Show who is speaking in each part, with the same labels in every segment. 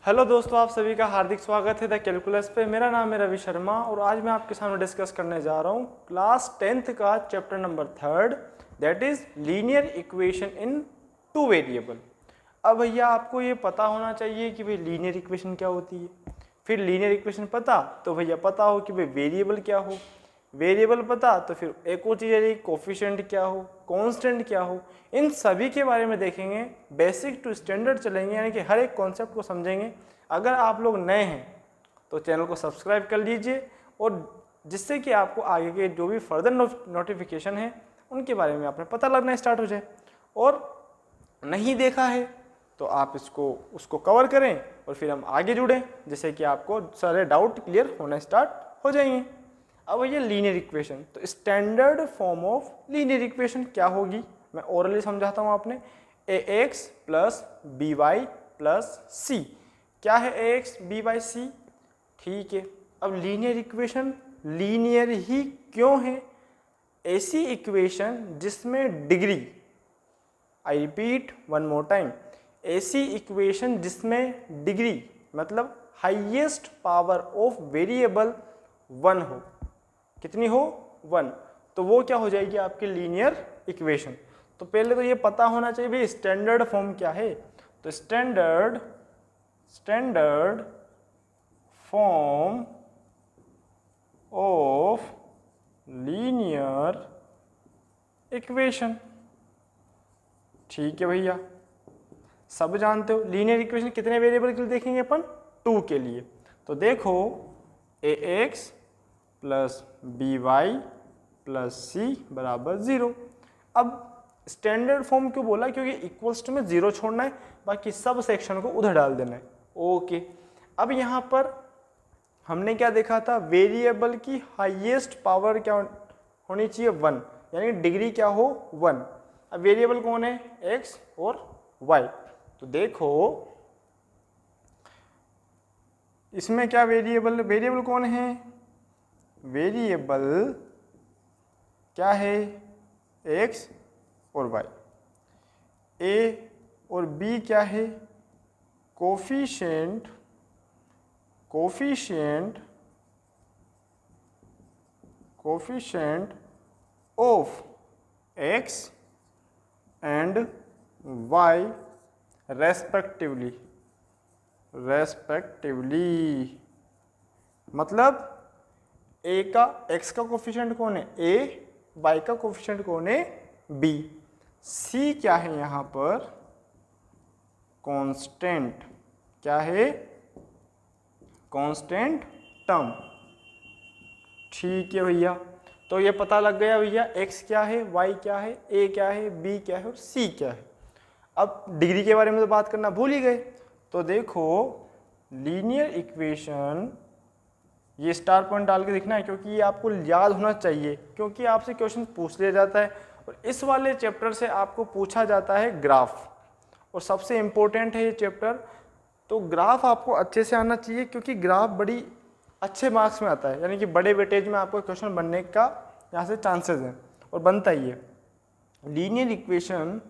Speaker 1: Hello दोस्तों, आप सभी का हार्दिक स्वागत है द कैलकुलस पे। मेरा नाम है रवि शर्मा और आज मैं आपके सामने डिस्कस करने जा रहा हूँ क्लास 10th का chapter number 3, that is linear equation in two variable. अब भैया आपको ये पता होना चाहिए कि भाई लीनियर इक्वेशन क्या होती है। फिर लीनियर इक्वेशन पता तो भैया पता हो कि भाई वेरिएबल क्या हो, वेरिएबल पता तो फिर एक और चीज़ है कोफिशिएंट क्या हो, कांस्टेंट क्या हो। इन सभी के बारे में देखेंगे, बेसिक टू स्टैंडर्ड चलेंगे, यानी कि हर एक कॉन्सेप्ट को समझेंगे। अगर आप लोग नए हैं तो चैनल को सब्सक्राइब कर लीजिए, और जिससे कि आपको आगे के जो भी फर्दर नोटिफिकेशन है उनके बारे में आपने पता लगना स्टार्ट हो जाए। और नहीं देखा है तो आप उसको कवर करें और फिर हम आगे जुड़ें, जिससे कि आपको सारे डाउट क्लियर होना स्टार्ट हो जाएंगे। अब ये लीनियर इक्वेशन, तो standard form of linear equation क्या होगी मैं ओरली समझाता हूँ आपने। ax plus B Y plus C. क्या है ax b बाई सी? ठीक है। अब लीनियर इक्वेशन लीनियर ही क्यों है? ऐसी इक्वेशन जिसमें degree, I repeat one more time, ऐसी इक्वेशन जिसमें डिग्री मतलब हाईएस्ट पावर ऑफ वेरिएबल 1 हो। कितनी हो? 1। तो वो क्या हो जाएगी आपकी लीनियर इक्वेशन। तो पहले तो ये पता होना चाहिए भाई स्टैंडर्ड फॉर्म क्या है। तो standard form of linear equation. ठीक है भैया, सब जानते हो लीनियर इक्वेशन कितने वेरिएबल के लिए देखेंगे अपन? 2 के लिए। तो देखो ax plus B Y plus C बराबर 0। अब स्टैंडर्ड फॉर्म क्यों बोला? क्योंकि इक्वल्स टू में 0 छोड़ना है, बाकी सब सेक्शन को उधर डाल देना है। ओके। अब यहाँ पर हमने क्या देखा था? वेरिएबल की हाईएस्ट पावर क्या होनी चाहिए? 1, यानी डिग्री क्या हो? 1। अब वेरिएबल कौन है? x और y। तो देखो इसमें क्या वेरिएबल कौन है? वेरिएबल क्या है? x और y। a और b क्या है? Coefficient of x and y respectively. मतलब a का x का कोफिशिएंट कौन है? a, y का कोफिशिएंट कौन है? b। c क्या है यहाँ पर? कांस्टेंट। क्या है? Constant term. ठीक है भैया, तो ये पता लग गया भैया x क्या है, y क्या है, a क्या है, b क्या है और c क्या है। अब डिग्री के बारे में तो बात करना भूल ही गए। तो देखो लीनियर इक्वेशन, ये स्टार पॉइंट डाल के लिखना है क्योंकि ये आपको याद होना चाहिए, क्योंकि आपसे क्वेश्चन पूछ लिया जाता है और इस वाले चैप्टर से आपको पूछा जाता है ग्राफ, और सबसे इम्पोर्टेंट है ये चैप्टर। तो ग्राफ आपको अच्छे से आना चाहिए, क्योंकि ग्राफ बड़ी अच्छे मार्क्स में आता है, यानी कि बड़े वेटेज में आपको क्वेश्चन बनने का यहाँ से चांसेस हैं और बनता ही है। लीनियर इक्वेशन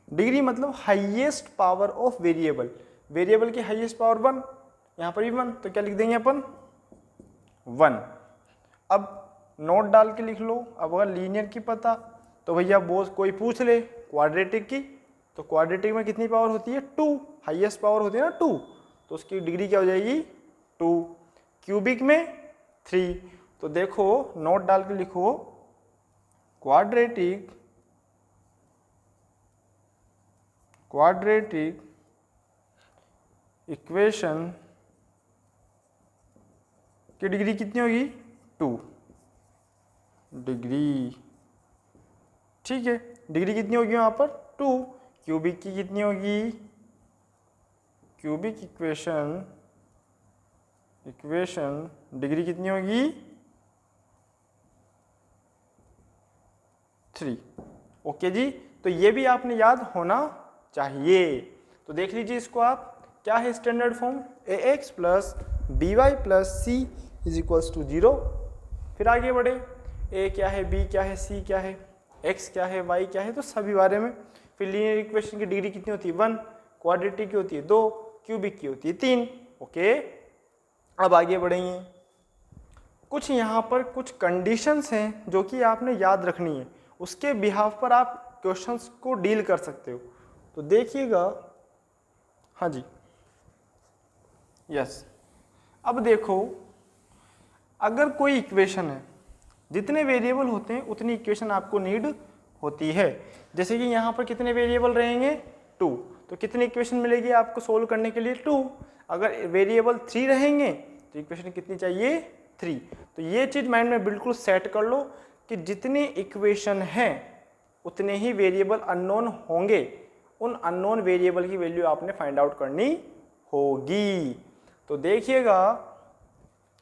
Speaker 1: डिग्री मतलब हाईएस्ट पावर ऑफ वेरिएबल की हाईएस्ट पावर 1, यहाँ पर भी 1, तो क्या लिख देंगे अपन? 1। अब नोट डाल के लिख लो। अब अगर लीनियर की पता तो भैया बोस कोई पूछ ले क्वाड्रेटिक की, तो क्वाड्रेटिक में कितनी पावर होती है? 2। हाईएस्ट पावर होती है ना 2, तो उसकी डिग्री क्या हो जाएगी? 2। क्यूबिक में 3। तो देखो नोट डाल के लिखो क्वाड्रेटिक इक्वेशन की डिग्री कितनी होगी? 2 डिग्री। ठीक है, डिग्री कितनी होगी यहाँ पर? 2। क्यूबिक की कितनी होगी? क्यूबिक इक्वेशन डिग्री कितनी होगी? 3। ओके जी, तो ये भी आपने याद होना चाहिए। तो देख लीजिए इसको आप, क्या है standard form? ax plus B Y plus c is equals to 0। फिर आगे बढ़े, a क्या है, b क्या है, c क्या है? x क्या है, y क्या है, तो सभी बारे में। फिर लीनियर इक्वेशन की डिग्री कितनी होती है 1, क्वाड्रेटिक की होती है 2, क्यूबिक की होती है 3। ओके, अब आगे बढ़ेंगे। कुछ यहाँ पर कुछ कंडीशंस हैं जो कि आपने याद रखनी है, उसके बिहाफ पर आप क्वेश्चंस को डील कर सकते हो। तो देखिएगा, हाँ जी, यस। अब देखो, अगर कोई इक्वेशन है, जितने वेरिएबल होते हैं उतनी इक्वेशन आपको नीड होती है। जैसे कि यहाँ पर कितने वेरिएबल रहेंगे 2, तो कितनी इक्वेशन मिलेगी आपको सोल्व करने के लिए 2। अगर वेरिएबल 3 रहेंगे तो इक्वेशन कितनी चाहिए 3। तो ये चीज़ माइंड में बिल्कुल सेट कर लो कि जितनी इक्वेशन है उतने ही वेरिएबल अननोन होंगे, उन अननोन वेरिएबल की वैल्यू आपने फाइंड आउट करनी होगी। तो देखिएगा,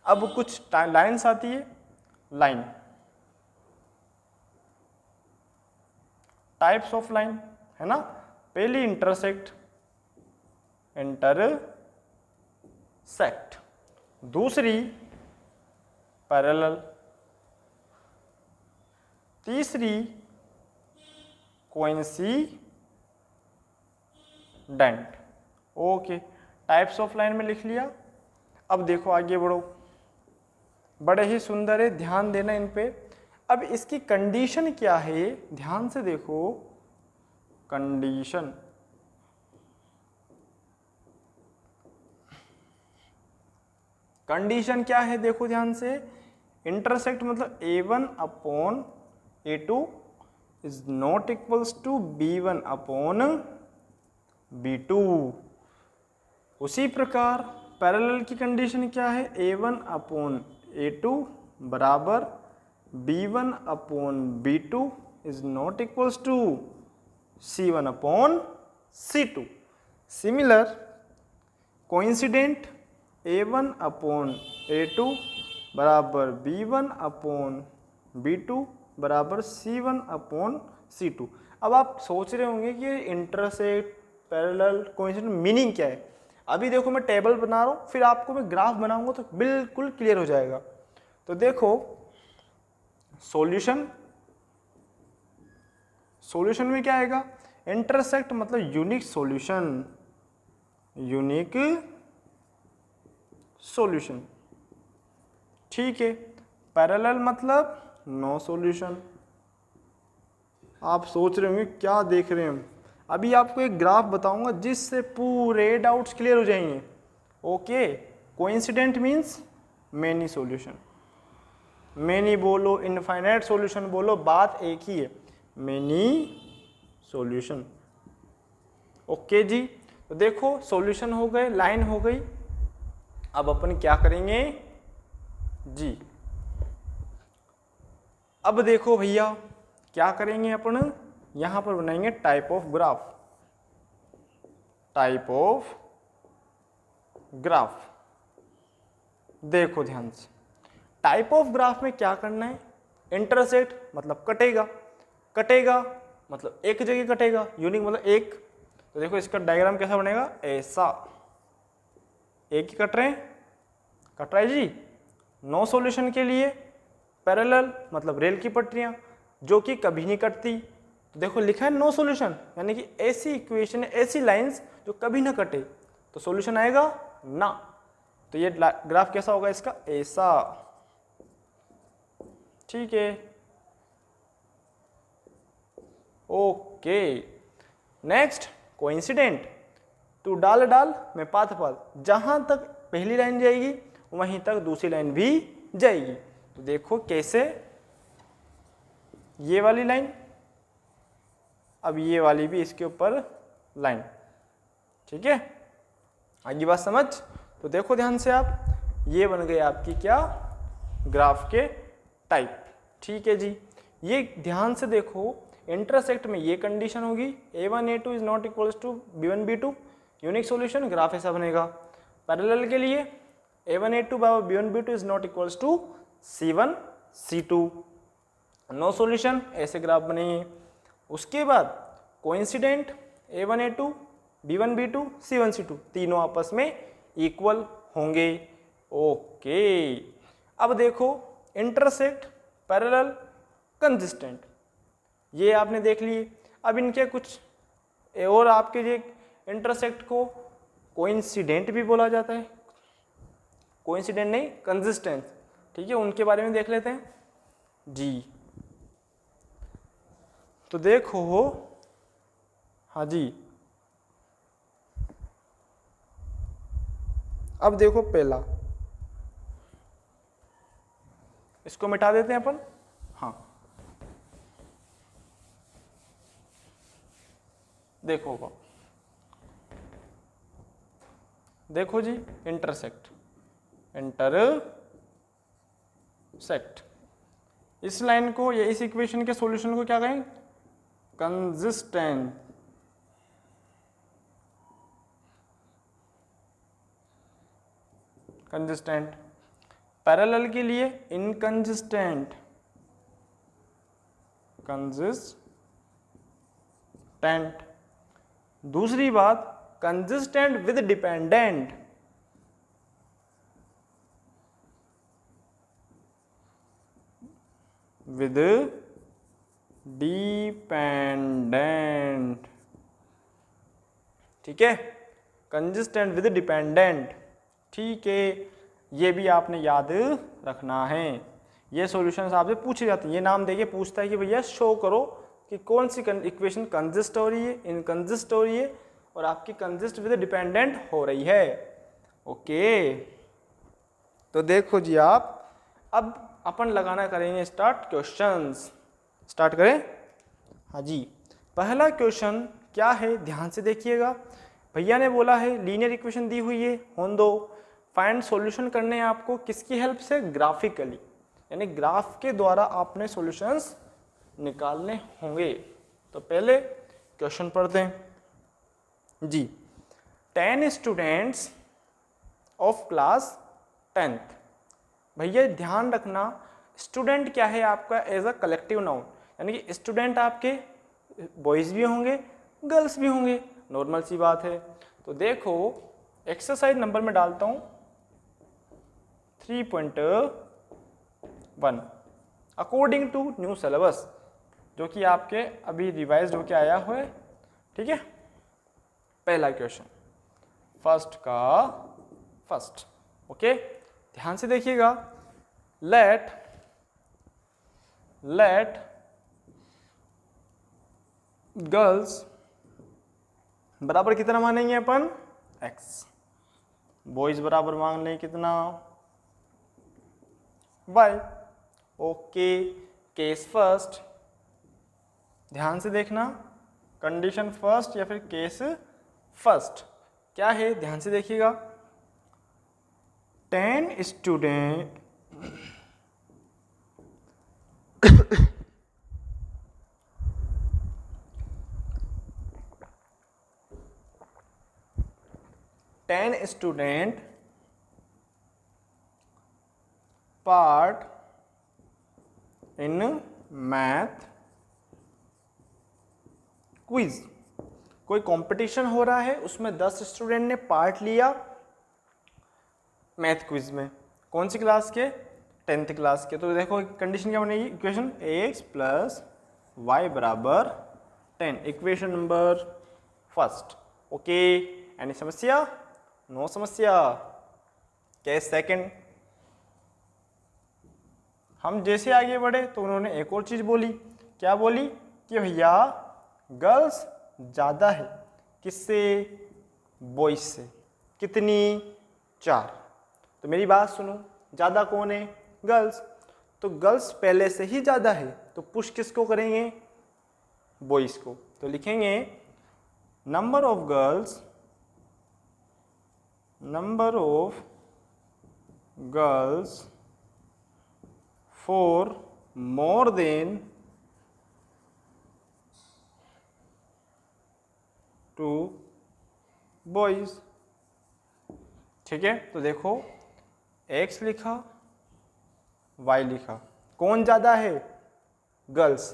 Speaker 1: अब कुछ लाइन्स आती है, लाइन, टाइप्स ऑफ लाइन, है ना। पहली इंटरसेक्ट, दूसरी पैरेलल, तीसरी coincident. Okay, types of line में लिख लिया। अब देखो आगे बढ़ो, बड़े ही सुंदर है, ध्यान देना इन पे। अब इसकी कंडीशन क्या है, ध्यान से देखो, कंडीशन, कंडीशन क्या है देखो ध्यान से। इंटरसेक्ट मतलब a1 upon a2 is not equals to b1 upon b2। उसी प्रकार पैरेलल की कंडीशन क्या है, a1 अपॉन a2 बराबर b1 upon b2 is not equals to c1 upon c2। Similar coincident a1 upon a2 बराबर b1 upon b2 बराबर c1 upon c2। अब आप सोच रहे होंगे कि इंटरसेक्ट, पैरेलल, कोइंसिडेंट मीनिंग क्या है। अभी देखो मैं टेबल बना रहा हूँ, फिर आपको मैं ग्राफ बनाऊंगा तो बिल्कुल क्लियर हो जाएगा। तो देखो, सॉल्यूशन, सॉल्यूशन में क्या आएगा, इंटरसेक्ट मतलब यूनिक सॉल्यूशन, यूनिक सॉल्यूशन, ठीक है। पैरेलल मतलब नो सॉल्यूशन। आप सोच रहे होंगे क्या देख रहे हैं हम, अभी आपको एक ग्राफ बताऊंगा जिससे पूरे डाउट्स क्लियर हो जाएंगे। Okay, coincident means many solution, many बोलो, इनफाइनाइट सॉल्यूशन बोलो, बात एक ही है, मेनी सॉल्यूशन। ओके जी, तो देखो सॉल्यूशन हो गए, लाइन हो गई। अब अपन क्या करेंगे जी, अब देखो भैया क्या करेंगे अपन, यहां पर बनाएंगे type of graph, type of graph. देखो ध्यान से, टाइप ऑफ ग्राफ में क्या करना है, इंटरसेक्ट मतलब कटेगा, कटेगा मतलब एक जगह कटेगा, यूनिक मतलब एक। तो देखो इसका डायग्राम कैसा बनेगा, ऐसा, एक ही कट रहे हैं, कट रहा है जी। नो सॉल्यूशन के लिए पैरेलल मतलब रेल की पटरियां जो कि कभी नहीं कटती, तो देखो लिखा है नो सॉल्यूशन, यानी कि ऐसी इक्वेशन, ऐसी लाइंस जो कभी ना कटे, तो सॉल्यूशन आएगा ना। तो ये ग्राफ कैसा होगा इसका, ऐसा, ठीक है। ओके, नेक्स्ट कोइंसिडेंट, तू डाल डाल मैं पाथ पाथ, जहां तक पहली लाइन जाएगी वहीं तक दूसरी लाइन भी जाएगी। तो देखो कैसे, ये वाली लाइन, अब ये वाली भी इसके ऊपर लाइन, ठीक है। आगे बात समझ। तो देखो ध्यान से आप, ये बन गए आपकी क्या, ग्राफ के टाइप, ठीक है जी। ये ध्यान से देखो, इंटरसेक्ट में ये कंडीशन होगी, a1 a2 is not equals to b1 b2, unique solution, graph ऐसा बनेगा। पैरेलल के लिए a1 a2 बराबर b1 b2 is not equals to c1 c2, no solution, ऐसे ग्राफ बनेंगे। उसके बाद coincident, a1 a2 b1 b2 c1 c2 तीनों आपस में इक्वल होंगे। ओके, अब देखो इंटरसेक्ट, पैरेलल, कंसिस्टेंट। ये आपने देख लिए। अब इनके कुछ और आपके ये इंटरसेक्ट को कोइंसिडेंट भी बोला जाता है, कोइंसिडेंट नहीं कंसिस्टेंट, ठीक है, उनके बारे में देख लेते हैं जी। तो देखो हाँ जी, अब देखो पहला, इसको मिटा देते हैं अपन। हाँ देखो देखो जी, इंटरसेक्ट, इंटरसेक्ट, इस लाइन को या इस इक्वेशन के सॉल्यूशन को क्या कहें, कंसिस्टेंट, कंसिस्टेंट। पैरेलल के लिए इनकंसिस्टेंट, कंसिस्टेंट। दूसरी बात consistent with dependent, with dependent, ठीक है, कंसिस्टेंट विद डिपेंडेंट, ठीक है, ये भी आपने याद रखना है। ये सॉल्यूशंस आपसे पूछे जाते हैं, ये नाम देके पूछता है कि भैया शो करो कि कौन सी इक्वेशन कंसिस्ट हो रही है, इनकंसिस्ट हो रही है और आपकी कंसिस्ट विद डिपेंडेंट हो रही है। ओके, तो देखो जी आप, अब अपन लगाना करेंगे स्टार्ट क्वेश्चंस। स्टार्ट करें, हाँ जी। पहला क्वेश्चन क्या है, ध्यान से देखिएगा। भैया ने बोला है लीनियर इक्वेशन दी हुई है, होने दो, फाइंड सॉल्यूशन करने हैं आपको, किसकी हेल्प से, ग्राफिकली, यानी ग्राफ के द्वारा आपने सॉल्यूशंस निकालने होंगे। तो पहले क्वेश्चन पढ़ते हैं जी। 10 स्टूडेंट्स ऑफ क्लास 10th। भैया ध्यान रखना, स्टूडेंट क्या है आपका एज अ कलेक्टिव नाउन, यानी कि स्टूडेंट आपके बॉयज़ भी होंगे गर्ल्स भी होंगे, नॉर्मल सी बात है। तो देखो एक्सरसाइज नंबर में डालता हूँ 3.1 अकॉर्डिंग टू न्यू सिलेबस, जो कि आपके अभी रिवाइज होके आया हुआ है, ठीक है। पहला क्वेश्चन फर्स्ट का फर्स्ट, ओके, ध्यान से देखिएगा। लेट गर्ल्स बराबर कितना मानेंगे अपन, x, बॉयज बराबर मान लें कितना, y। ओके, केस फर्स्ट, ध्यान से देखना, कंडीशन फर्स्ट या फिर केस फर्स्ट क्या है, ध्यान से देखिएगा। 10 student student part in math quiz. कोई कंपटीशन हो रहा है, उसमें 10 स्टूडेंट ने पार्ट लिया मैथ क्विज में, कौन सी क्लास के, 10th क्लास के। तो देखो कंडीशन क्या बनेगी, इक्वेशन ax प्लस वाई बराबर 10, equation number first. Okay, any समस्या, नो समस्या। केस सेकंड, हम जैसे आगे बढ़े तो उन्होंने एक और चीज बोली, क्या बोली कि भैया गर्ल्स ज़्यादा है किससे, बॉयज से, कितनी, 4। तो मेरी बात सुनो, ज़्यादा कौन है, गर्ल्स, तो गर्ल्स पहले से ही ज़्यादा है, तो पुश किसको करेंगे, बॉयज को। तो लिखेंगे number of girls for more than 2 boys, ठीक है। तो देखो x लिखा y लिखा, कौन ज्यादा है, गर्ल्स,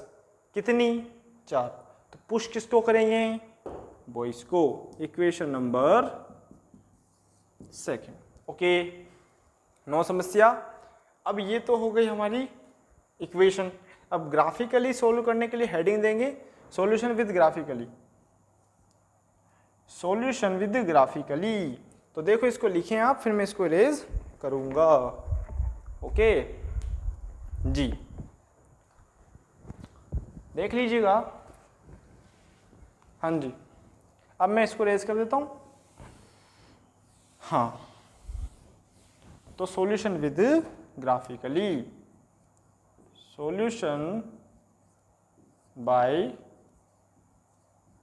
Speaker 1: कितनी, 4, तो पुश किसको करेंगे, बॉयज को, equation number second. Okay, no समस्या। अब ये तो हो गई हमारी इक्वेशन। अब ग्राफिकली सोल्व करने के लिए हेडिंग देंगे solution with graphically, solution with graphically. तो देखो इसको लिखें आप, फिर मैं इसको इरेज करूंगा। ओके जी, देख लीजिएगा। हाँ जी, अब मैं इसको रेज कर देता हूं। हाँ, तो solution with graphically, solution bye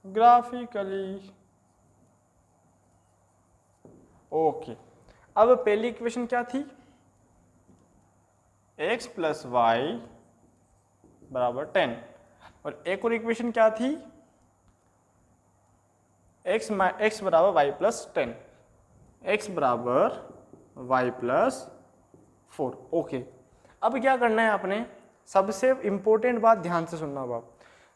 Speaker 1: graphically. Okay, अब पहली इक्वेशन क्या थी, x प्लस वाई बराबर 10, और एक और इक्वेशन क्या थी, x बराबर वाई प्लस 10, x बराबर वाई प्लस 4। ओके, अब क्या करना है आपने, सबसे इम्पोर्टेंट बात ध्यान से सुनना बाप,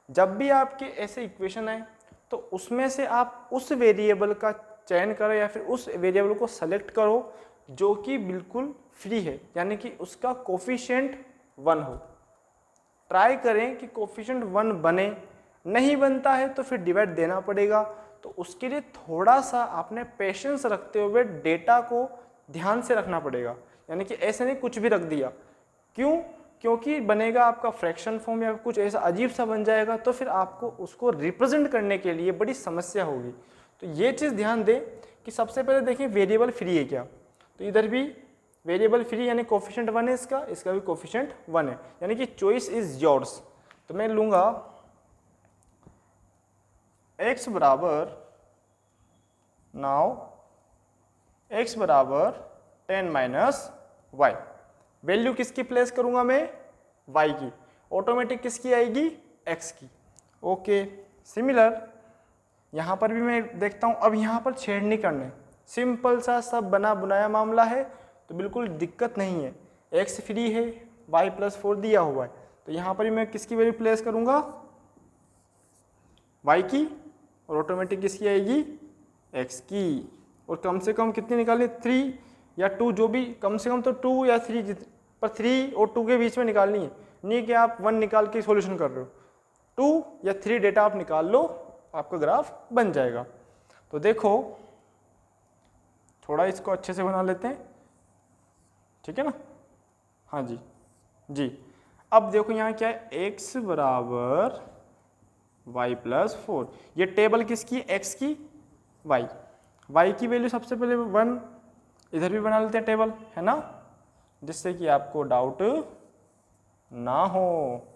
Speaker 1: जब भी आपके ऐसे इक्वेशन आए तो उसमें से आप उस वेरिएबल का चयन करो या फिर उस वेरिएबल को सेलेक्ट करो जो कि बिल्कुल फ्री है, यानी कि उसका कोफिशिएंट 1 हो। ट्राई करें कि कोफिशिएंट 1 बने, नहीं बनता है तो फिर डिवाइड देना पड़ेगा। तो उसके लिए थोड़ा सा आपने पेशेंस रखते हुए डेटा को ध्यान से रखना पड़ेगा, यानी कि ऐसे नहीं कुछ भी रख दिया। क्यों? क्योंकि बनेगा आपका फ्रैक्शन फॉर्म या कुछ ऐसा अजीब सा बन जाएगा, तो फिर आपको उसको रिप्रेजेंट करने के लिए बड़ी समस्या होगी। तो ये चीज़ ध्यान दें कि सबसे पहले देखें वेरिएबल फ्री है क्या, तो इधर भी वेरिएबल फ्री यानी कोफिशिएंट 1 है इसका भी कोफिशिएंट 1 है, यानी कि चॉइस इज योर्स। तो मैं लूँगा x बराबर, नाउ x बराबर 10 माइनस वाई, वैल्यू किसकी प्लेस करूंगा मैं, y की, ऑटोमेटिक किसकी आएगी, x की। ओके, सिमिलर यहाँ पर भी मैं देखता हूँ। अब यहाँ पर छेड़ नहीं करने, सिंपल सा सब बना बनाया मामला है, तो बिल्कुल दिक्कत नहीं है। x फ्री है, y प्लस 4 दिया हुआ है, तो यहाँ पर भी मैं किसकी वैल्यू प्लेस करूँगा, y की, और ऑटोमेटिक किसकी आएगी, x की। और कम से कम कितनी निकालनी, 3 या 2, जो भी, कम से कम तो 2 या 3, पर 3 और 2 के बीच में निकालनी है, नहीं कि आप 1 निकाल के सॉल्यूशन कर रहे हो। 2 या 3 डेटा आप निकाल लो, आपका ग्राफ बन जाएगा। तो देखो थोड़ा इसको अच्छे से बना लेते हैं, ठीक है ना। हाँ जी जी, अब देखो यहाँ क्या है, x बराबर y प्लस 4, ये टेबल किसकी, x की, y की वैल्यू सबसे पहले 1, इधर भी बना लेते हैं टेबल, है ना, जिससे कि आपको डाउट ना हो।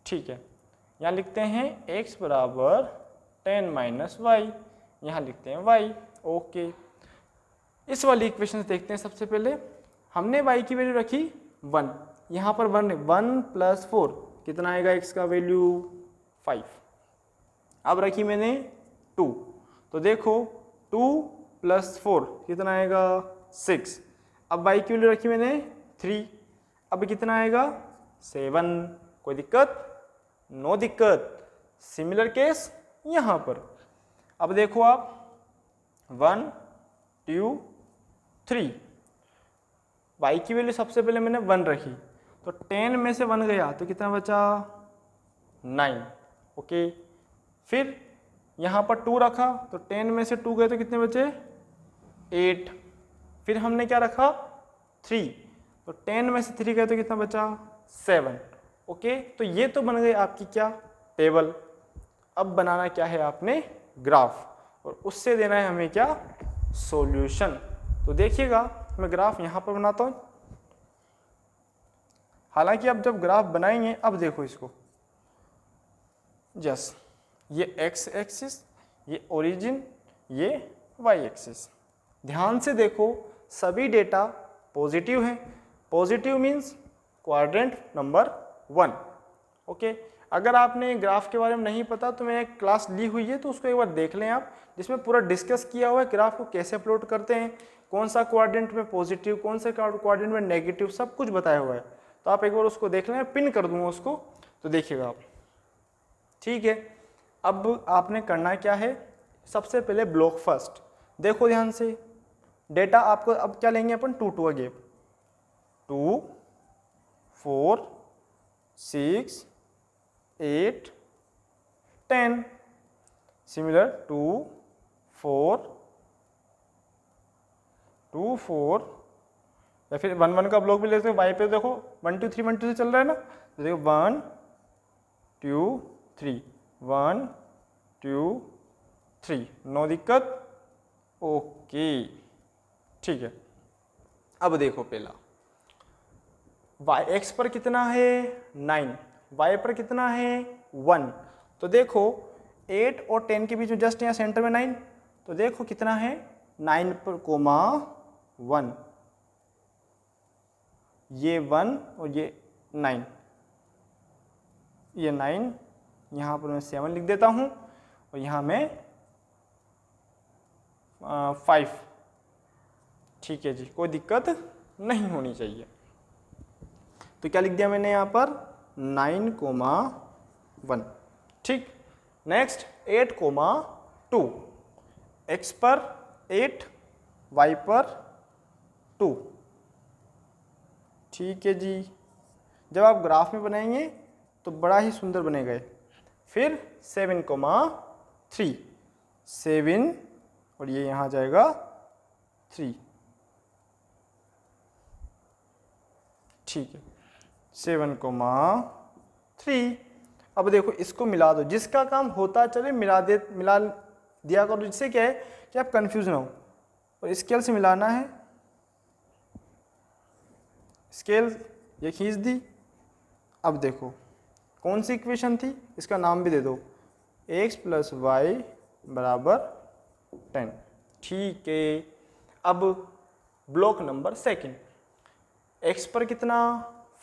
Speaker 1: ठीक है, यहाँ लिखते हैं x बराबर 10 माइनस वाई, यहाँ लिखते हैं y। ओके, इस वाली इक्वेशन से देखते हैं। सबसे पहले हमने y की वैल्यू रखी 1, यहाँ पर 1 प्लस 4 कितना आएगा, x का वैल्यू 5। अब रखी मैंने 2, तो देखो 2 प्लस 4 कितना आएगा, 6। अब y की वैल्यू रखी मैंने 3, अब कितना आएगा, 7। कोई दिक्कत, नो दिक्कत। सिमिलर केस यहाँ पर, अब देखो आप 1 2 3, y की वैल्यू सबसे पहले मैंने 1 रखी, तो 10 में से 1 गया तो कितना बचा, 9। ओके, फिर यहाँ पर 2 रखा, तो 10 में से 2 गए तो कितने बचे, 8। फिर हमने क्या रखा, 3, तो 10 में से 3 गए तो कितना बचा, 7। ओके, तो ये तो बन गई आपकी क्या, टेबल। अब बनाना क्या है आपने, ग्राफ, और उससे देना है हमें क्या, सॉल्यूशन। तो देखिएगा मैं ग्राफ यहाँ पर बनाता हूँ। हालांकि अब जब ग्राफ बनाएंगे, अब देखो इसको, जस्ट ये x एक्सिस, ये ओरिजिन, ये y एक्सिस। ध्यान से देखो सभी डेटा पॉजिटिव हैं। Positive means quadrant number 1। Okay, अगर आपने ग्राफ के बारे में नहीं पता तो मैंने एक क्लास ली हुई है, तो उसको एक बार देख लें आप, जिसमें पूरा डिस्कस किया हुआ है ग्राफ को कैसे प्लॉट करते हैं, कौन सा क्वाड्रेंट में पॉजिटिव, कौन सा क्वाड्रेंट में नेगेटिव, सब कुछ बताया हुआ है। तो आप एक बार उसको देख लें, पिन कर दूंगा उसको, तो देखिएगा आप। ठीक है, अब आपने करना क्या है, सबसे पहले ब्लॉक फर्स्ट। देखो ध्यान से, डेटा आपको अब क्या लेंगे अपन, 2 2 का गैप, 2 4 6 8 10 सिमिलर 2 4 2 4 या फिर 1 1 का ब्लॉक भी ले सकते हो। वाई पे देखो 1 2 3 1 2 से चल रहा है ना, तो देखो 1 2 3 1 2 3, नो दिक्कत। ओके ठीक है। अब देखो पहला y x पर कितना है 9, y पर कितना है 1, तो देखो 8 और 10 के बीच में जस्ट यहाँ सेंटर में 9, तो देखो कितना है 9 पर कोमा 1, ये 1 और ये 9, ये 9, यहाँ पर मैं 7 लिख देता हूँ और यहाँ मैं 5। ठीक है जी, कोई दिक्कत नहीं होनी चाहिए। तो क्या लिख दिया मैंने यहाँ पर 9 कोमा 1। ठीक, नेक्स्ट 8 कोमा 2, x पर 8 y पर 2। ठीक है जी, जब आप ग्राफ में बनाएंगे तो बड़ा ही सुंदर बनेगा। फिर 7 कोमा 3, 7 और ये यहाँ जाएगा 3। ठीक है, 7 कोमा 3। अब देखो इसको मिला दो, जिसका काम होता चले मिला दिया करो, जिससे क्या है कि आप कंफ्यूज ना हो। और स्केल से मिलाना है, स्केल ये खींच दी। अब देखो कौन सी इक्वेशन थी, इसका नाम भी दे दो, x + y = 10। ठीक है, अब ब्लॉक नंबर सेकंड, x पर कितना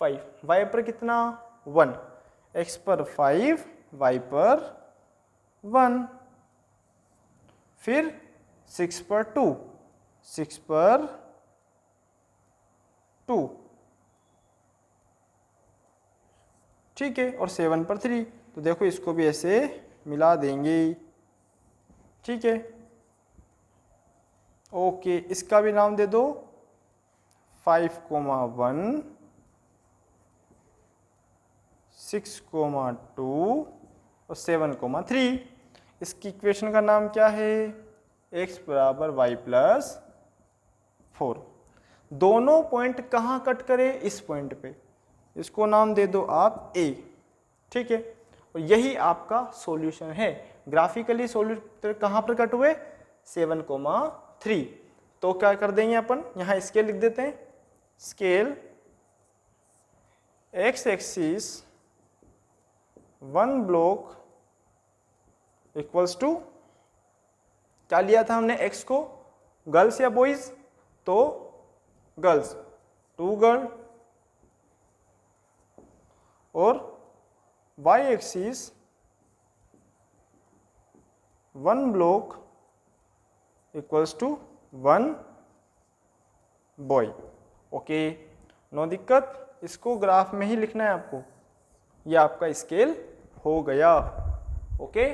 Speaker 1: 5, y पर कितना 1, x पर 5 y पर 1। फिर 6 पर 2, 6 पर 2। ठीक है, और 7 पर 3, तो देखो इसको भी ऐसे मिला देंगे। ठीक है, ओके, इसका भी नाम दे दो 5 कोमा 1, 6 कोमा 2 और 7 कोमा 3। इसकी इक्वेशन का नाम क्या है, x = y + 4। दोनों पॉइंट कहाँ कट करे, इस पॉइंट पे, इसको नाम दे दो आप a। ठीक है, और यही आपका सॉल्यूशन है। ग्राफिकली सॉल्यूशन कहाँ पर कट हुए, 7 कोमा 3। तो क्या कर देंगे अपन, यहाँ स्केल लिख देते हैं, scale x axis 1 block equals to, क्या लिया था हमने x को, गर्ल्स या बॉयज, तो गर्ल्स 2 गर्ल, और y axis 1 block equals to 1 boy. Okay, no दिक्कत। इसको ग्राफ में ही लिखना है आपको। ये आपका स्केल हो गया। ओके,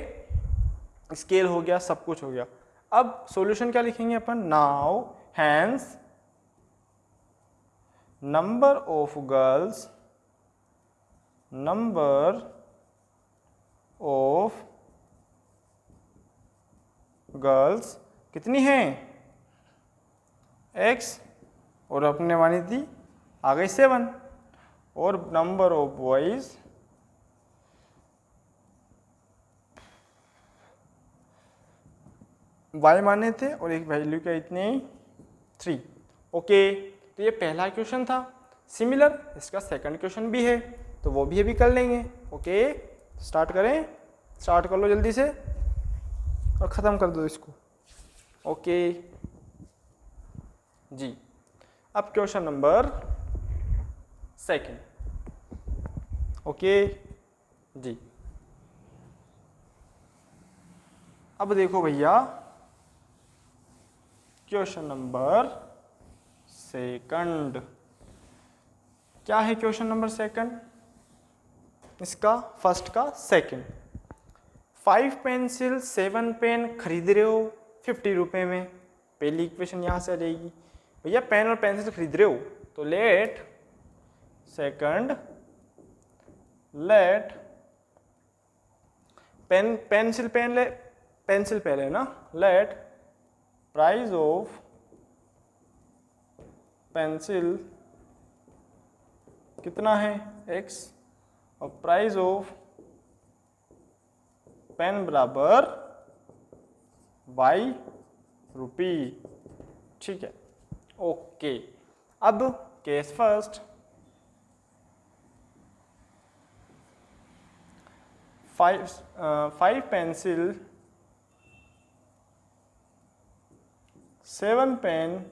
Speaker 1: स्केल हो गया, सब कुछ हो गया। अब सॉल्यूशन क्या लिखेंगे अपन, now hence number of girls, number of girls कितनी हैं, x, और अपने मानी थी आ गई 7, और नंबर ऑफ बॉयज y माने थे और एक वैल्यू क्या इतनी 3। ओके, तो ये पहला क्वेश्चन था। सिमिलर इसका सेकंड क्वेश्चन भी है, तो वो भी अभी कर लेंगे। ओके, स्टार्ट करें, स्टार्ट कर लो जल्दी से और ख़त्म कर दो इसको। ओके जी, अब क्वेश्चन नंबर सेकंड। ओके जी, अब देखो भैया क्वेश्चन नंबर सेकंड। क्या है क्वेश्चन नंबर सेकंड, इसका फर्स्ट का सेकंड। 5 पेंसिल 7 पेन खरीद रहे हो 50 रुपये में। पहली इक्वेशन यहाँ से आ जाएगी, भैया पेन और पेंसिल खरीद रहे हो तो लेट सेकंड लेट पेंसिल पहले ना, लेट प्राइस ऑफ पेंसिल कितना है x और प्राइस ऑफ पेन बराबर y रुपी। ठीक है, ओके। अब case first, 5 pencil 7 pen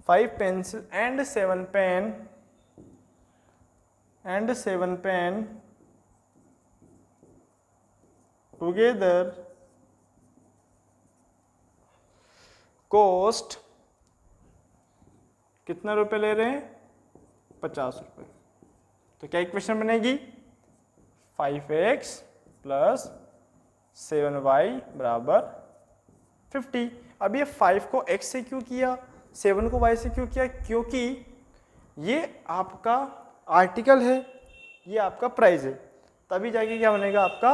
Speaker 1: 5 pencil and 7 pen together cost कितना रुपए ले रहे हैं? 50 रुपए। तो क्या इक्वेशन बनेगी? 5x प्लस 7y बराबर 50। अब ये 5 को x से क्यों किया, 7 को y से क्यों किया? क्योंकि ये आपका आर्टिकल है, ये आपका प्राइस है, तभी जाके क्या बनेगा आपका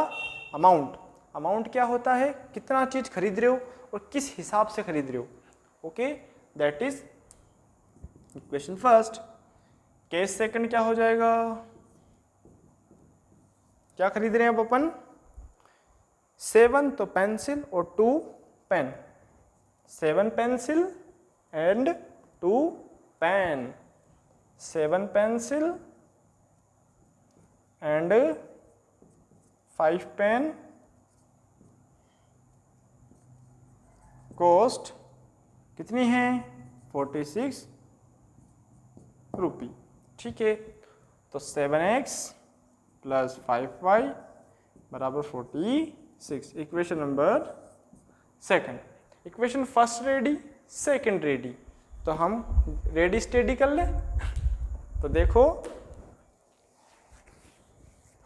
Speaker 1: अमाउंट। अमाउंट क्या होता है? कितना चीज खरीद रहे हो और किस हिसाब से खरीद रहे हो। Okay, that is equation first. Case second क्या हो जाएगा? क्या खरीद रहे हैं अब अपन? 7 तो पेंसिल और 2 pen, 7 pencil and 2 pen, 7 pencil and 5 pen cost कितनी है? 46 रुपी। ठीक है, तो 7x प्लस 5y बराबर 46। Equation number second. Equation first ready, second ready, तो हम रेडी स्टेडी कर ले। तो देखो,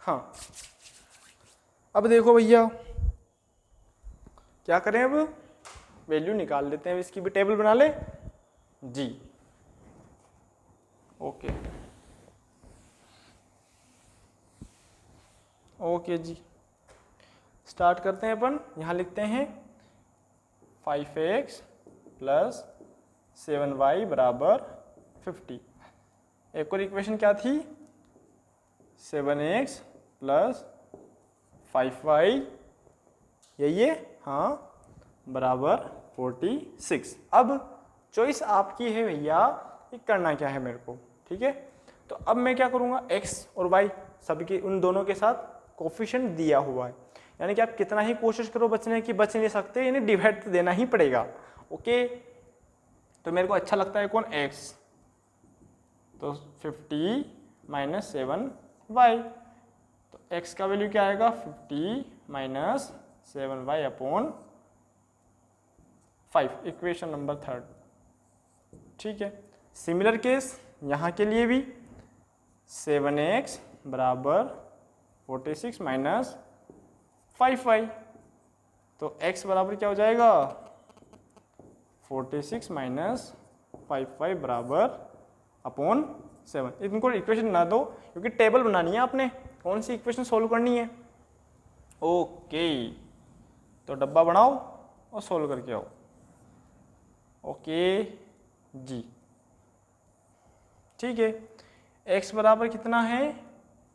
Speaker 1: हाँ अब देखो भैया क्या करें, अब वैल्यू निकाल लेते हैं, इसकी भी टेबल बना ले जी। ओके ओके जी, स्टार्ट करते हैं अपन। यहाँ लिखते हैं 5x प्लस 7y बराबर 50। एक और इक्वेशन क्या थी? 7x प्लस 5y, यही है हाँ, बराबर 46। अब चॉइस आपकी है भैया, ये करना क्या है मेरे को। ठीक है, तो अब मैं क्या करूँगा, x और y सबके उन दोनों के साथ कोफिशिएंट दिया हुआ है, यानी कि आप कितना ही कोशिश करो बचने की, बच नहीं सकते, यानी डिवाइड तो देना ही पड़ेगा। ओके, तो मेरे को अच्छा लगता है कौन? x, तो 50 माइनस 7y, तो x का वैल्यू क्या आएगा? 50 minus 7y upon 5। Equation number third. ठीक है, सिमिलर केस यहाँ के लिए भी 7x बराबर 46 माइनस 5y, तो x बराबर क्या हो जाएगा? 46 माइनस 5y बराबर अपॉन 7। इनको इक्वेशन ना दो, क्योंकि टेबल बनानी है आपने, कौन सी इक्वेशन सोल्व करनी है। ओके, तो डब्बा बनाओ और सोल्व करके आओ। ओके जी, ठीक है, x बराबर कितना है?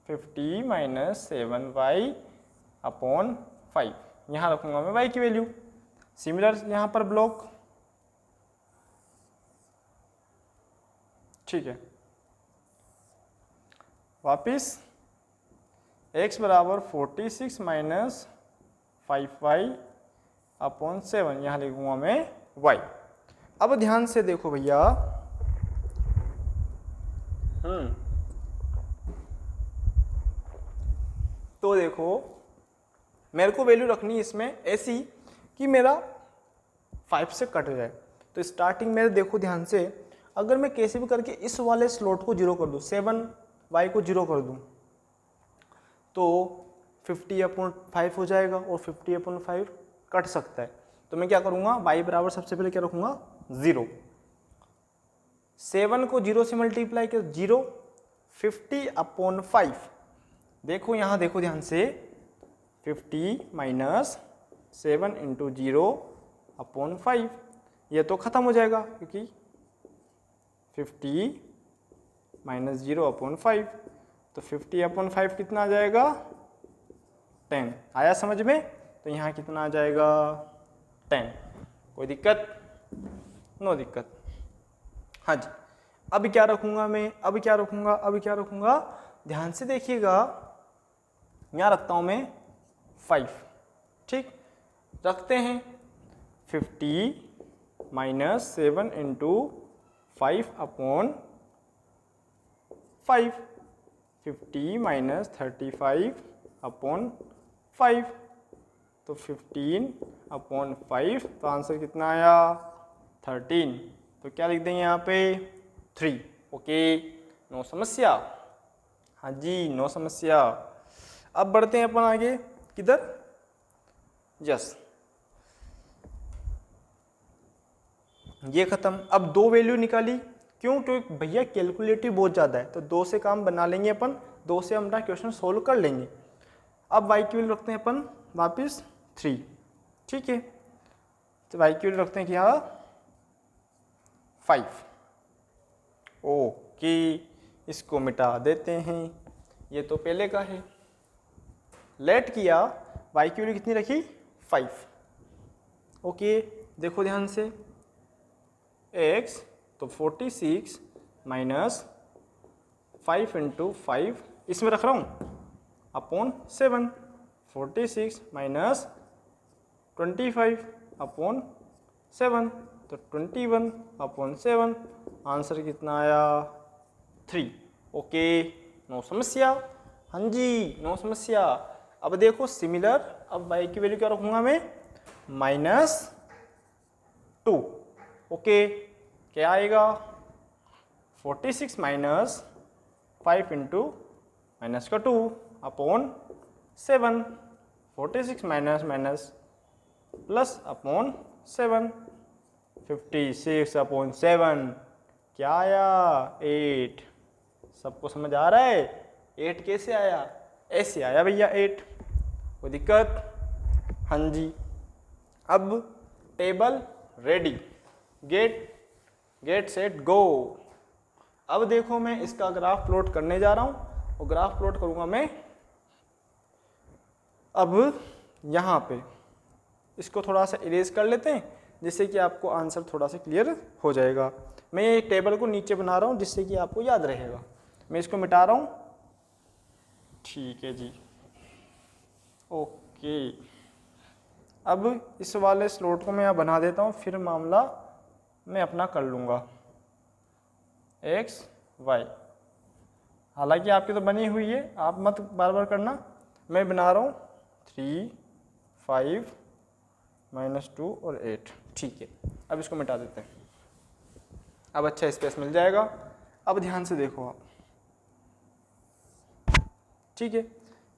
Speaker 1: 50 माइनस 7y अपॉन 5। यहाँ रखूंगा मैं y की वैल्यू। सिमिलर यहाँ पर ब्लॉक। ठीक है, वापिस x बराबर 46 माइनस 5y अपॉन 7, यहाँ लिखूंगा मैं y। अब ध्यान से देखो भैया, तो देखो मेरे को वैल्यू रखनी है इसमें ऐसी कि मेरा 5 से कट जाए। तो स्टार्टिंग में देखो ध्यान से, अगर मैं कैसे भी करके इस वाले स्लॉट को 0 कर दूं, 7y को 0 कर दूं, तो 50/5 हो जाएगा और 50/5 कट सकता है। तो मैं क्या करूंगा, y बराबर सबसे पहले क्या रखूंगा? 0। 7 को 0 से मल्टीप्लाई कर 0 50/5। देखो यहाँ देखो ध्यान से, 50 माइनस 7 इंटू 0/5, ये तो ख़त्म हो जाएगा क्योंकि 50 माइनस 0/5, तो 50/5 कितना आ जाएगा 10। आया समझ में? तो यहाँ कितना आ जाएगा 10। कोई दिक्कत? नो दिक्कत। हाँ जी, अब क्या रखूँगा मैं, अब क्या रखूँगा, ध्यान से देखिएगा, यहाँ रखता हूँ मैं 5। ठीक, रखते हैं 50 माइनस 7 इंटू 5/5, 50 माइनस 35/5, तो 15/5, तो आंसर कितना आया 13। तो क्या लिख देंगे यहाँ पे 3। ओके, नो समस्या। हाँ जी, नो समस्या। अब बढ़ते हैं अपन आगे, किधर? यस, ये खत्म। अब दो वैल्यू निकाली, क्यों? क्योंकि भैया कैलकुलेटिव बहुत ज़्यादा है, तो 2 से काम बना लेंगे अपन, 2 से हम अपना क्वेश्चन सोल्व कर लेंगे। अब y की वैल्यू रखते हैं अपन वापस 3। ठीक है, तो y की वैल्यू रखते हैं क्या 5। ओके, इसको मिटा देते हैं, ये तो पहले का है। लेट किया, y की वैल्यू कितनी रखी 5। ओके, देखो ध्यान से, x तो 46 माइनस 5 इंटू 5, इसमें रख रहा हूँ अपॉन 7, 46 माइनस 25/7, तो 21/7, आंसर कितना आया 3। ओके, नो समस्या। हाँ जी, नो समस्या। अब देखो सिमिलर, अब y की वैल्यू क्या रखूँगा मैं -2। ओके, क्या आएगा 46 माइनस 5 इंटू माइनस का 2 अपॉन 7, 46 माइनस प्लस अपॉन 7, 56/7, क्या आया 8। सबको समझ आ रहा है 8 कैसे आया? ऐसे आया भैया 8। कोई दिक्कत? हाँ जी। अब table ready, get set go. अब देखो मैं इसका ग्राफ प्लॉट करने जा रहा हूँ, और ग्राफ प्लॉट करूँगा मैं अब यहाँ पे। इसको थोड़ा सा इरेज कर लेते हैं जिससे कि आपको आंसर थोड़ा सा क्लियर हो जाएगा। मैं ये टेबल को नीचे बना रहा हूँ जिससे कि आपको याद रहेगा। मैं इसको मिटा रहा हूँ, ठीक है जी। ओके, अब इस वाले स्लॉट को मैं यहाँ बना देता हूँ, फिर मामला मैं अपना कर लूँगा x y। हालांकि आपकी तो बनी हुई है, आप मत बार बार करना। मैं बना रहा हूँ 3, 5, -2 और 8। ठीक है, अब इसको मिटा देते हैं, अब अच्छा स्पेस मिल जाएगा। अब ध्यान से देखो आप, ठीक है,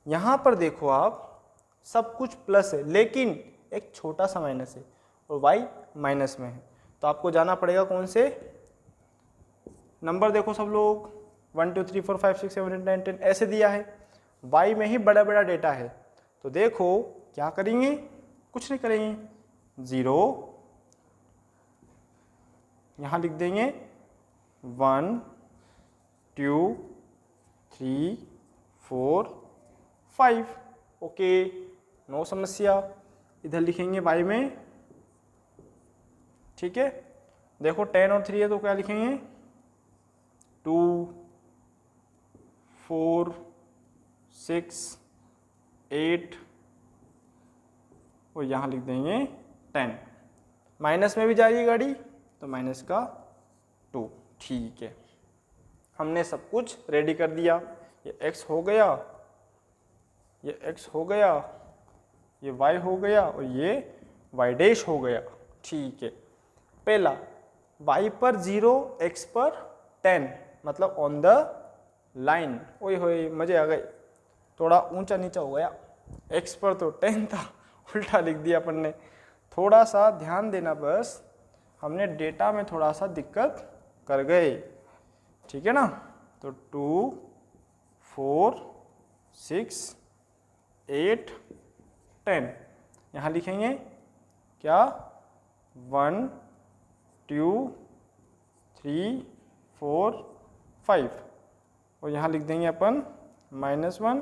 Speaker 1: यहाँ पर देखो आप, सब कुछ प्लस है लेकिन एक छोटा सा माइनस है और y माइनस में है, तो आपको जाना पड़ेगा कौन से नंबर। देखो सब लोग 1 2 3 4 5 6 7 8 9 10 ऐसे दिया है, y में ही बड़ा बड़ा डेटा है, तो देखो क्या करेंगे, कुछ नहीं करेंगे, 0 यहाँ लिख देंगे, 1 2 3 4 5। ओके, नो समस्या। इधर लिखेंगे y में, ठीक है। देखो 10 और 3 है तो क्या लिखेंगे 2 4 6 8 और यहाँ लिख देंगे 10। माइनस में भी जा रही है गाड़ी तो माइनस का 2। ठीक है, हमने सब कुछ रेडी कर दिया। ये x हो गया, ये x हो गया, ये y हो गया और ये y डैश हो गया। ठीक है, पहला y पर 0, x पर 10, मतलब ऑन द लाइन। ओए होए मजे आ गए, थोड़ा ऊंचा नीचा हो गया। x पर तो 10 था, उल्टा लिख दिया अपन ने। थोड़ा सा ध्यान देना, बस हमने डेटा में थोड़ा सा दिक्कत कर गए, ठीक है ना। तो 2 4 6 8 10। यहाँ लिखेंगे क्या 1 2 3 4 5 और यहाँ लिख देंगे अपन -1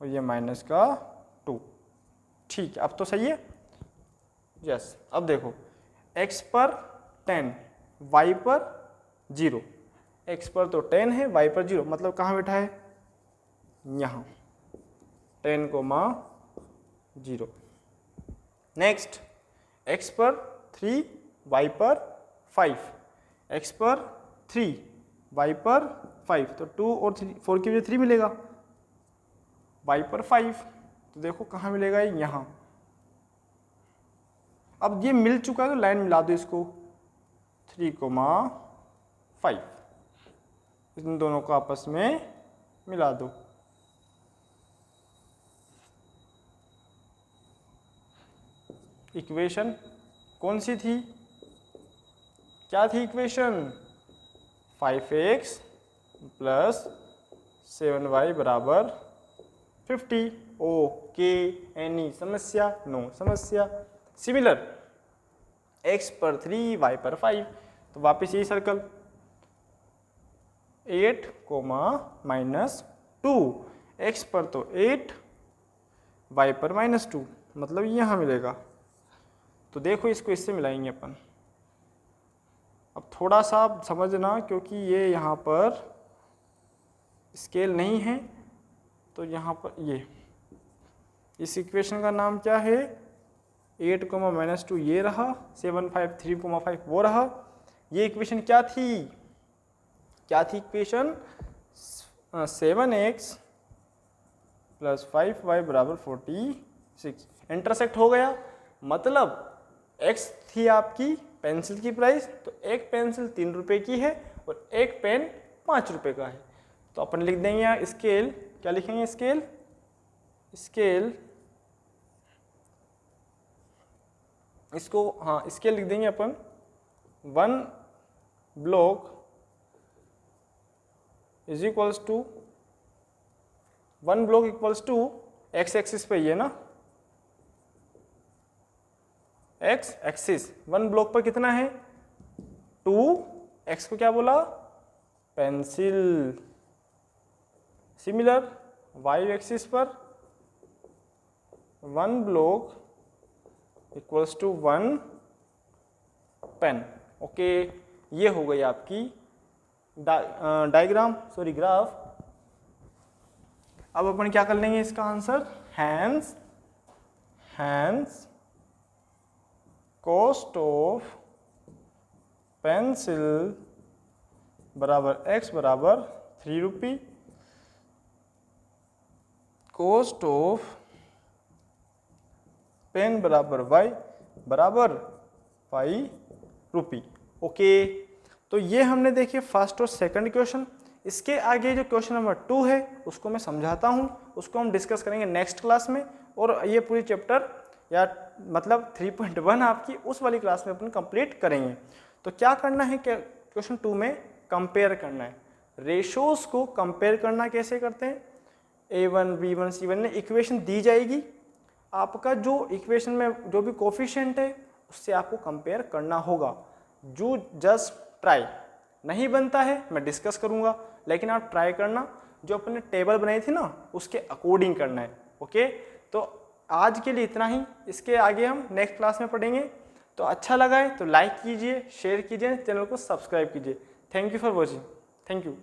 Speaker 1: और ये माइनस का 2। ठीक है, अब तो सही है। यस, अब देखो x पर 10 y पर 0। x पर तो 10 है, y पर 0, मतलब कहाँ बैठा है? यहाँ 10, 0। नेक्स्ट x पर 3 y पर 5, x पर 3 y पर 5, तो 2 और 4 की वजह 3 मिलेगा, y पर 5, तो देखो कहाँ मिलेगा? यहाँ। अब ये मिल चुका है तो लाइन मिला दो इसको 3, 5, इन दोनों को आपस में मिला दो। इक्वेशन कौन सी थी? क्या थी इक्वेशन? 5x प्लस 7y बराबर 50। ओके, एनी समस्या? नो समस्या। सिमिलर x पर 3 y पर 5, तो वापस यही सर्कल 8, -2, x पर तो 8 y पर -2, मतलब यहाँ मिलेगा। तो देखो इसको इससे मिलाएंगे अपन। अब थोड़ा सा समझना, क्योंकि ये यहाँ पर स्केल नहीं है, तो यहाँ पर ये इस इक्वेशन का नाम क्या है? 8, -2 ये रहा, 7, 5, 3, 5 वो रहा। ये इक्वेशन क्या थी? क्या थी इक्वेशन? 7x प्लस 5y बराबर 46। इंटरसेक्ट हो गया, मतलब x थी आपकी पेंसिल की प्राइस, तो एक पेंसिल 3 रुपए की है और एक पेन 5 रुपए का है। तो अपन लिख देंगे यहाँ स्केल, क्या लिखेंगे? स्केल, स्केल इसको, हाँ स्केल लिख देंगे अपन 1 block is equals to 1 block equals to x axis पे ये ना, x एक्सिस 1 ब्लॉक पर कितना है? 2, x को क्या बोला? पेंसिल। सिमिलर y एक्सिस पर 1 block equals to 1 pen. Okay, ये हो गई आपकी डायग्राम, सॉरी ग्राफ। अब अपन क्या कर लेंगे इसका answer? Hence cost of pencil बराबर x बराबर 3 रुपी, कॉस्ट ऑफ पेन बराबर y बराबर 5 रुपी। ओके, तो ये हमने देखिए फर्स्ट और सेकंड क्वेश्चन। इसके आगे जो क्वेश्चन नंबर 2 है उसको मैं समझाता हूँ, उसको हम डिस्कस करेंगे नेक्स्ट क्लास में, और ये पूरी चैप्टर या मतलब 3.1 आपकी उस वाली क्लास में अपन कंप्लीट करेंगे। तो क्या करना है? क्वेश्चन 2 में कंपेयर करना है, रेशोज को कंपेयर करना। कैसे करते हैं? a1 b1 c1 ने इक्वेशन दी जाएगी, आपका जो इक्वेशन में जो भी कोफिशिएंट है उससे आपको कंपेयर करना होगा। जो जस्ट ट्राई, नहीं बनता है मैं डिस्कस करूंगा, लेकिन आप ट्राई करना, जो अपने टेबल बनाई थी ना उसके अकॉर्डिंग करना है। ओके, तो आज के लिए इतना ही, इसके आगे हम नेक्स्ट क्लास में पढ़ेंगे। तो अच्छा लगा है तो लाइक कीजिए, शेयर कीजिए, चैनल को सब्सक्राइब कीजिए। Thank you for watching. Thank you.